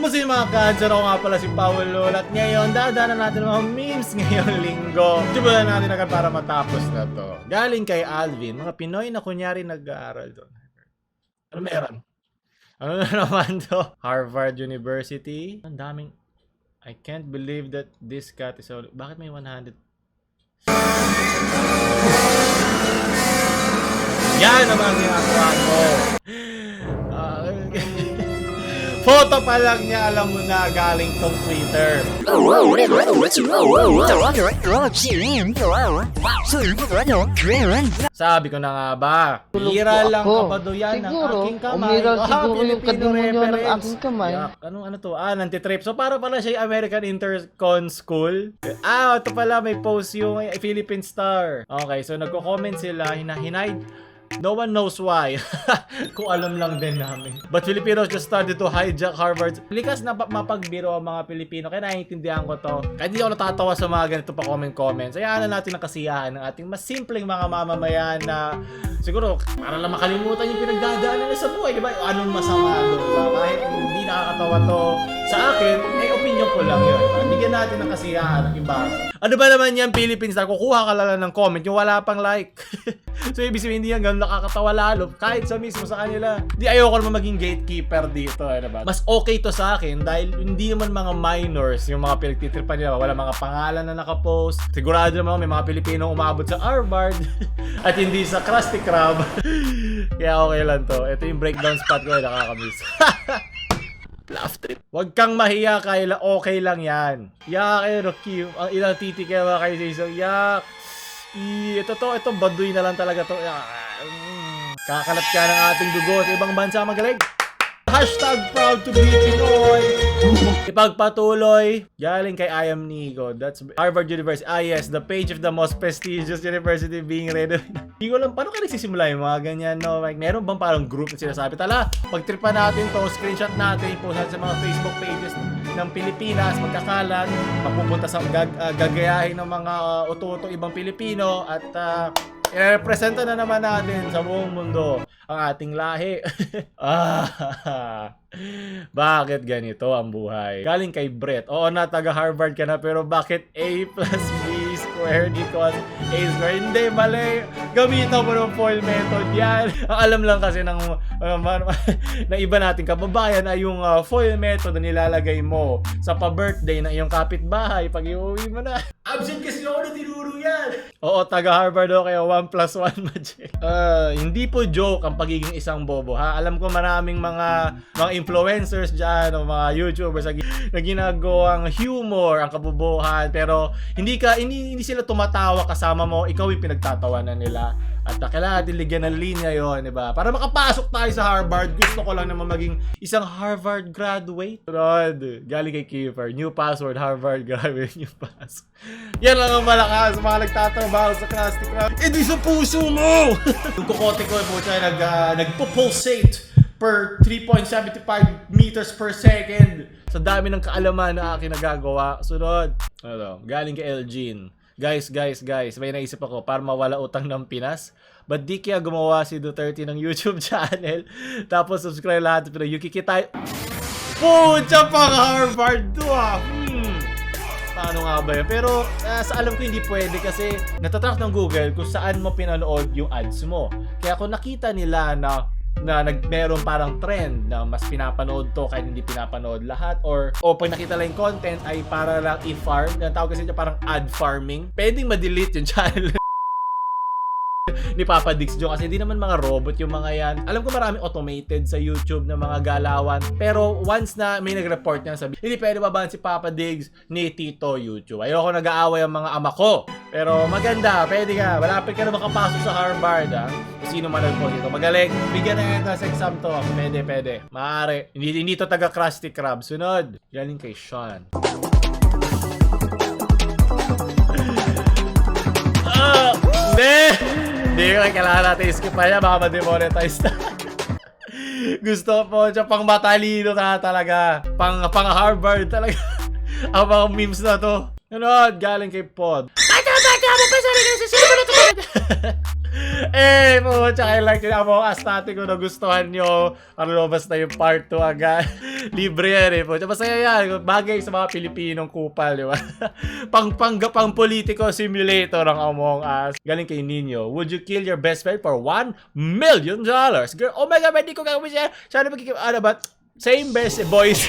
Musin mga cancer, ako nga pala si Paulo at ngayon dadaanan natin mga memes ngayong linggo. Tubulan natin agad para matapos na to. Galing kay Alvin, mga Pinoy na kunyari nag-aaral doon. Ano meron? Ano na naman to? Harvard University. Ang daming... I can't believe that this cat is all... Bakit may 100? Yan naman ginagawa ko. Photo pa lang niya, alam mo na, galing tong Twitter. Sabi ko na nga ba, hira lang kapado yan ng aking kamay. Umiral siguro yung Filipino kadimonyo ng reference. aking kamay. Yak, ano to? Nantitrip. So para pala siya yung American Intercon School. Ito pala, may post yung Philippine Star. Okay, so nagko-comment sila, hinahid. No one knows why. Kung alam lang din namin. But Filipinos just started to hijack Harvard. Likas na mapagbiro ang mga Pilipino. Kaya naiintindihan ko to. Kaya hindi ako natatawa sa mga ganito pa comments. Hayaan na natin ang kasiyahan ng ating mas simpleng mga mamamayan na siguro para lang makalimutan yung pinagdadaanan nila sa buhay. Diba? Anong masama doon? Diba? Kahit hindi nakakatawa to sa akin, opinion ko lang yun. Bigyan natin ng kasiyahan ng iba. Ano ba naman yan, Philippines Star? Kukuha ka lang ng comment yung wala pang like. So ibig sabihin hindi yan ganun nakakatawa lalo kahit sa mismo sa kanila. Di ayoko naman maging gatekeeper dito, diba? Mas okay to sa akin dahil hindi naman mga minors yung mga pinagtitripan nila. Wala mga pangalan na nakapost. Sigurado naman may mga Pilipino umabot sa Harvard at hindi sa Krusty Krab. Kaya okay lang to. Ito yung breakdown spot ko, nakakamiss. Laugh trip. Huwag kang mahiya, Kayla. Okay lang yan. Yak, Rocky. Ang ilang titik kaya mga kayo sa isang yak. Ito baduy na lang talaga to. Kakalat ka ng ating dugo sa ibang bansa, magaling. Hashtag proud to be Pinoy. Ipagpatuloy. Galing kay I am Nico. That's Harvard University. Yes, the page of the most prestigious university being read. Hindi ko lang, paano ka nagsisimula yung mga ganyan, no? Like, meron bang parang group na sinasabi? Tala, pagtripan natin to, screenshot natin, post natin sa mga Facebook pages ng Pilipinas, magkakalat, mapupunta sa gagayahin ng mga uto-uto ibang Pilipino at i-representa na naman natin sa buong mundo ang ating lahi. Bakit ganito ang buhay? Galing kay Brett. Oo na, taga Harvard ka na, pero bakit A plus B squared equals A squared? Hindi, mali. Gamitan mo ng foil method yan. Ang alam lang kasi ng iba nating kababayan ay yung foil method na nilalagay mo sa pa-birthday ng iyong kapitbahay pag iuwi mo na. Absent kasi ako na tinuro yan. Oo, taga Harvard o, kaya 1 plus 1 magic. Hindi po joke ang pagiging isang bobo, ha? Alam ko maraming mga influencers dyan o mga YouTubers na ginagawang humor ang kabobohan, pero hindi sila tumatawa kasama mo, ikaw yung pinagtatawanan nila. At kailangan natin ligyan ng linya yon, diba? Para makapasok tayo sa Harvard, gusto ko lang naman maging isang Harvard graduate. Rod, galing kay Kiefer, new password, Harvard graduate, new password. Yan lang ang malakas, mga nagtatrabaho sa Krusty Krab. Di sa puso mo! Yung kukote ko po siya nagpo-pulsate per 3.75 meters per second. Sa dami ng kaalaman na aking nagagawa. Sunod, galing kay Elgin. Guys, may naisip ako para mawala utang ng Pinas. Ba't di kaya gumawa si Duterte ng YouTube channel? Tapos subscribe lahat. Pero yung kikita... Pucha pang Harvard to Paano nga ba yun? Pero sa alam ko hindi pwede kasi natatrack ng Google kung saan mo pinanood yung ads mo. Kaya kung nakita nila na meron parang trend na mas pinapanood to kahit hindi pinapanood lahat, or pag nakita lang yung content ay para lang i-farm, tawag kasi niya parang ad farming, pwedeng ma-delete yung channel ni Papa Diggs Joe kasi hindi naman mga robot yung mga yan. Alam ko maraming automated sa YouTube na mga galawan, pero once na may nag-report niya, sabi hindi pwede babahan si Papa Diggs ni Tito YouTube. Ayoko nag-aaway ang mga ama ko, pero maganda, pwede ka, malapit ka na makapasok sa Harvard, ha? Sino man nag-post ito, magaling, bigyan na yan sa exam to, pwede, maaari. Hindi to taga Krusty Krab. Sunod, galing kay Sean. Hindi ko kailangan natin skip pa yan, baka ma-demonetize na. Gusto po siya pang matalino na talaga, pang Harvard talaga. Ang mga memes na to. Galing kay Pod. Tsaka like yung Among Us natin kung nagustuhan nyo. Ano, basta yung part 2 agad. Libre yan po. Masaya yan. Bagay sa mga Pilipinong kupal, di ba? pang politico simulator ang Among Us. Galing kay Nino. Would you kill your best friend for $1 million? Girl, oh my God, hindi ko gagawin siya. Sana ano ba? Same best, boys.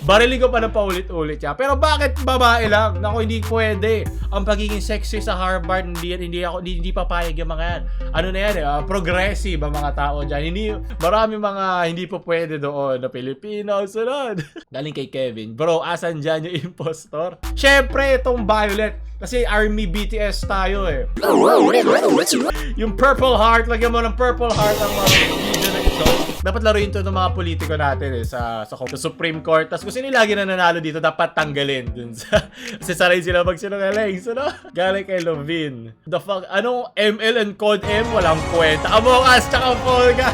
Barilin ko pa na paulit-ulit siya. Pero bakit babae lang? Naku, hindi pwede. Ang pagiging sexy sa Harvard, hindi papayag yung mga yan. Ano na yan progressive ang mga tao dyan. Marami mga hindi po pwede doon na Pilipino. Sunod. Galing kay Kevin. Bro, asan dyan yung impostor? Syempre, itong Violet. Kasi Army BTS tayo eh. Yung Purple Heart, lagyan mo ng Purple Heart ang mga video na ito. Dapat laruin to ng mga politiko natin eh, sa Supreme Court. Tapos kung sino lagi na nanalo dito, dapat tanggalin dun sa... Kasi saray sila magsinungaling. So, no? Galing kay Lovin. The fuck? Anong ML and Code M? Walang kwenta. Among Us tsaka Fall Guys.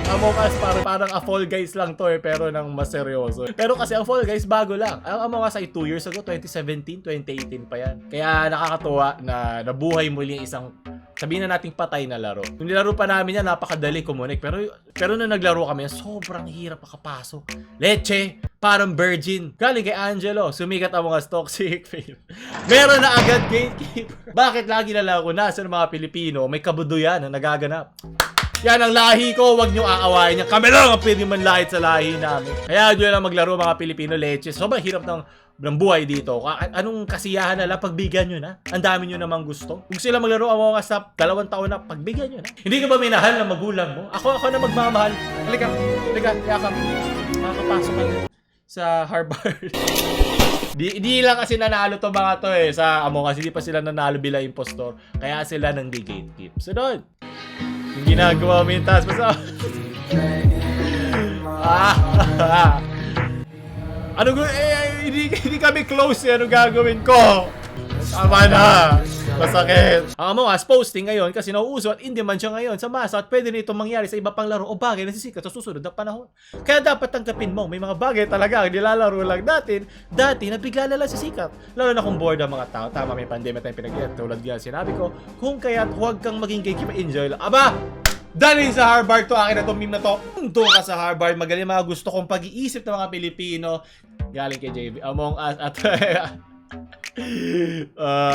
Among Us parang a Fall Guys lang to eh, pero nang mas seryoso. Pero kasi ang Fall Guys bago lang. Ang Among Us ay 2 years ago, 2017, 2018 pa yan. Kaya nakakatuwa na nabuhay muli isang, sabihin na nating patay na laro. Yung nilaro pa namin yan, napakadali kumunik. Pero nung naglaro kami, sobrang hirap makapasok. Leche, parang virgin. Galing kay Angelo, sumikat ang mga toxic fail. Meron na agad gatekeeper. Bakit lagi na lang ako nasa ng mga Pilipino, may kabuduyan na nagaganap. Yan ang lahi ko, wag nyo aawayin yan. Kami lang ang pwede manlait sa lahi namin. Kaya doon lang maglaro mga Pilipino, leche. Sobrang hirap ng buhay dito. Anong kasiyahan na lang, pagbigyan nyo na. Ang dami nyo namang gusto. Kung sila maglaro Among Us sa 2 taon na, pagbigyan nyo na. Hindi ka ba minahal ng magulang mo? Ako na magmamahal. Halika, yakap. Makakapasok ka sa Harvard. Di lang kasi nanalo to mga to eh sa Among Us. Hindi pa sila nanalo bilang impostor. Kaya sila nang di-gatekeep. Sunod. Yung ginagawa mo yung task pa sa... Hindi kami close eh. Ano gagawin ko? Tama na. Masakit. Ang Among Us posting ngayon kasi nauuso at hindi man siya ngayon sa masa at pwede na itong mangyari sa iba pang laro o bagay na sisikat sa susunod na panahon. Kaya dapat tanggapin mo, may mga bagay talaga ang nilalaro lang natin dati na bigla na lang sisikat. Lalo na kung bored ang mga tao. Tama, may pandemya tayong pinag-get. Tulad nga sinabi ko, kung kaya't huwag kang maging gatekeeper, enjoy lang. Aba! Daling sa Harvard to, akin na itong meme na to. Doon ka sa Harvard, magaling mga gusto kong pag-iisip ng mga Pilipino. Galing kay JB, Among Us at...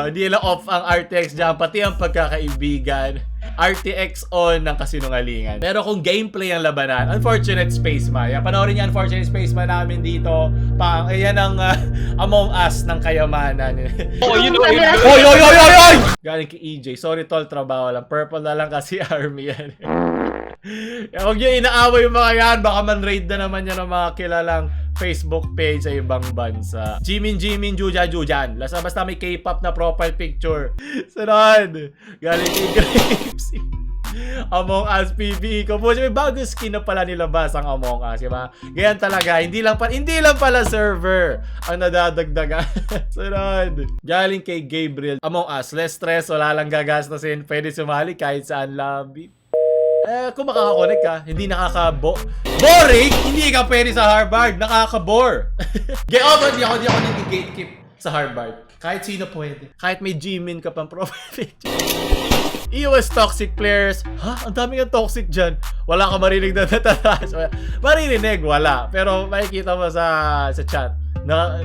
Hindi lang off ang RTX dyan, pati ang pagkakaibigan. RTX on ng kasinungalingan. Pero kung gameplay ang labanan, Unfortunate Spaceman. Yan, panoorin niya Unfortunate Spaceman namin dito. Yan ang Among Us ng kayamanan. Oy! Galing kay EJ. Sorry tol, trabaho lang. Purple na lang kasi army yan. Huwag nyo inaaway yung mga yan. Baka man-raid na naman yan ng mga kilalang Facebook page sa ibang bansa. Jimin, Jujan. Basta may K-pop na profile picture. Sunod. Galing kay Grapes. Among Us PvE ko po. May bagong skin na pala nilabas ang Among Us, diba? Ganyan talaga. Hindi lang pala server ang nadadagdagan. Sunod. Galing kay Gabriel. Among Us, less stress, wala lang gagastasin. Pwede sumali kahit saan lobby. Kung makakakonek ka, hindi boring! Hindi ka pwede sa Harvard, nakaka-bore. Hindi ako nag-gatekeep sa Harvard. Kahit sino pwede. Kahit may Jimin ka pang profile picture. EOS toxic players. Ha? Ang dami ng toxic dyan. Wala ka marinig na natatas. Maririnig, wala. Pero makikita mo sa chat.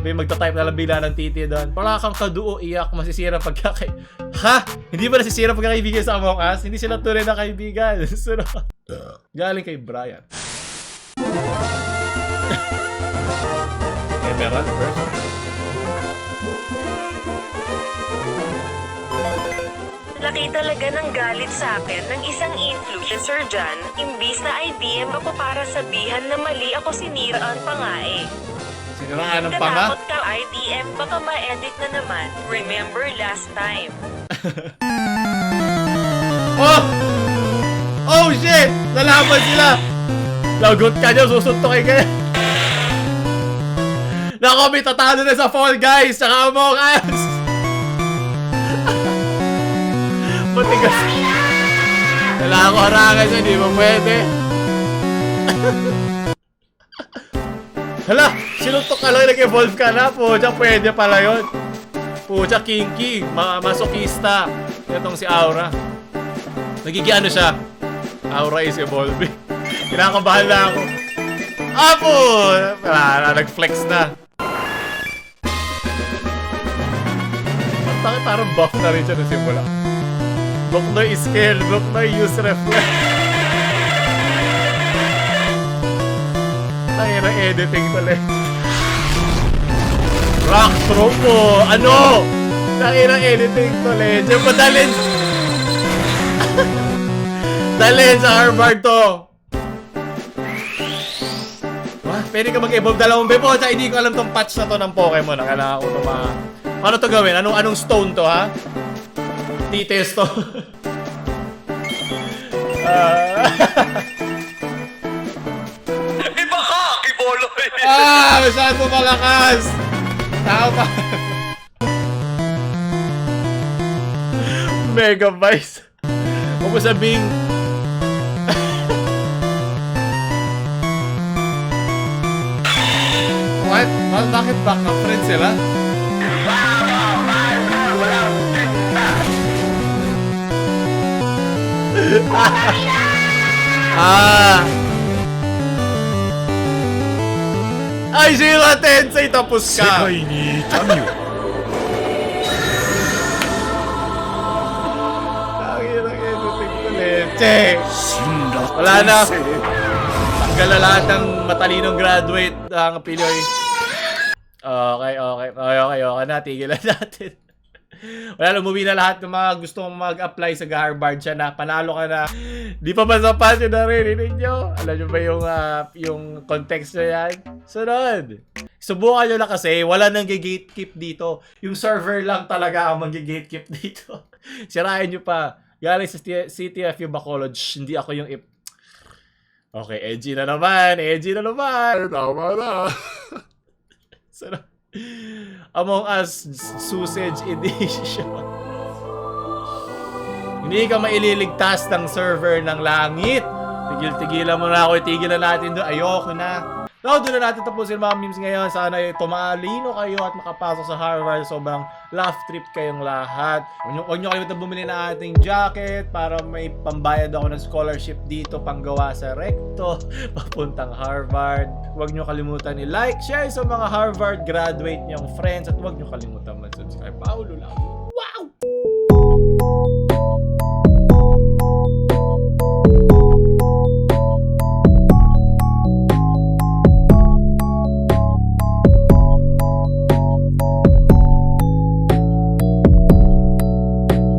May magta-type na lang bila ng titi doon. Wala kang kaduo, iyak, masisira Ha? Hindi ba nasisira pagkakaibigan sa Among Us? Hindi sila tunay na kaibigan. Galing kay Brian. Emerald first. Laki talaga ng galit sa akin ng isang influencer dyan. Imbis na IDM ako para sabihan na mali ako, siniraan pa nga eh. Siniraan ng panga? Katakot ka IDM, baka ma-edit na naman. Remember last time. Oh shit! Nalaman sila! Lagot ka dyan, susuntokin ka. Nako, may tatalo na sa Fall Guys tsaka Among Us! Matigas. Kailangan ko harangan siya, di ba pwede? Hala, sinuntok ka lang, nag-evolve ka na. Pucha, pwede pala yun. Pucha, kinky, masokista. Itong si Aura. Nagiging ano siya. Aura is evolving. Kinakabahan na ako. Apo! Wala, nag-flex na. Bakit parang buff na rin siya na simula? Brooknoy is scared. Brooknoy use reflex. Tayo ng editing pala. Rock throw po! Ano? Tayo ng editing pala. Diyan pa dalhin. Dalhin sa Harvard to. Pwede ka mag-evolve dalawang bebo. Tsaka hindi ko alam tong patch na to ng Pokemon. Kailangan ko ito Ano to gawin? Anong stone to, ha? Details to. Iba ka, Kibolo! Masyado malakas! Tao pa. Megabytes. Huwag mo sabing... What? Bakit back up friend sila? Ay, Shira Tensei, tapos ka! Che! Wala na! Tanggal na lahat ng matalinong graduate ang Pinoy. Okay na. Tigilan natin. Wala, umuwi na lahat ng mga gustong mag-apply sa Harvard siya na. Panalo ka na. Di pa ba sapat yun narinig nyo? Alam nyo ba yung context na yan? Sunod! Subukan nyo na kasi, wala nang gatekeep dito. Yung server lang talaga ang mag-gatekeep dito. Sirayan nyo pa. Galing sa CTFU Bacolod, hindi ako yung Okay, edgy na naman. Tama na. Sarap. Among Us Sausage Edition. Hindi ka maililigtas ng server ng langit. Tigil-tigilan mo na ako. Tigilan natin doon. Ayoko na. So, doon na natin tapusin mga memes ngayon. Sana tumalino kayo at makapasok sa Harvard. Sobrang laugh trip kayong lahat. Huwag nyo kalimutan bumili na ating jacket para may pambayad ako ng scholarship dito panggawa sa recto papuntang Harvard. Huwag nyo kalimutan i-like, share sa mga Harvard graduate nyong friends at huwag nyo kalimutan mag-subscribe. Paulo lang.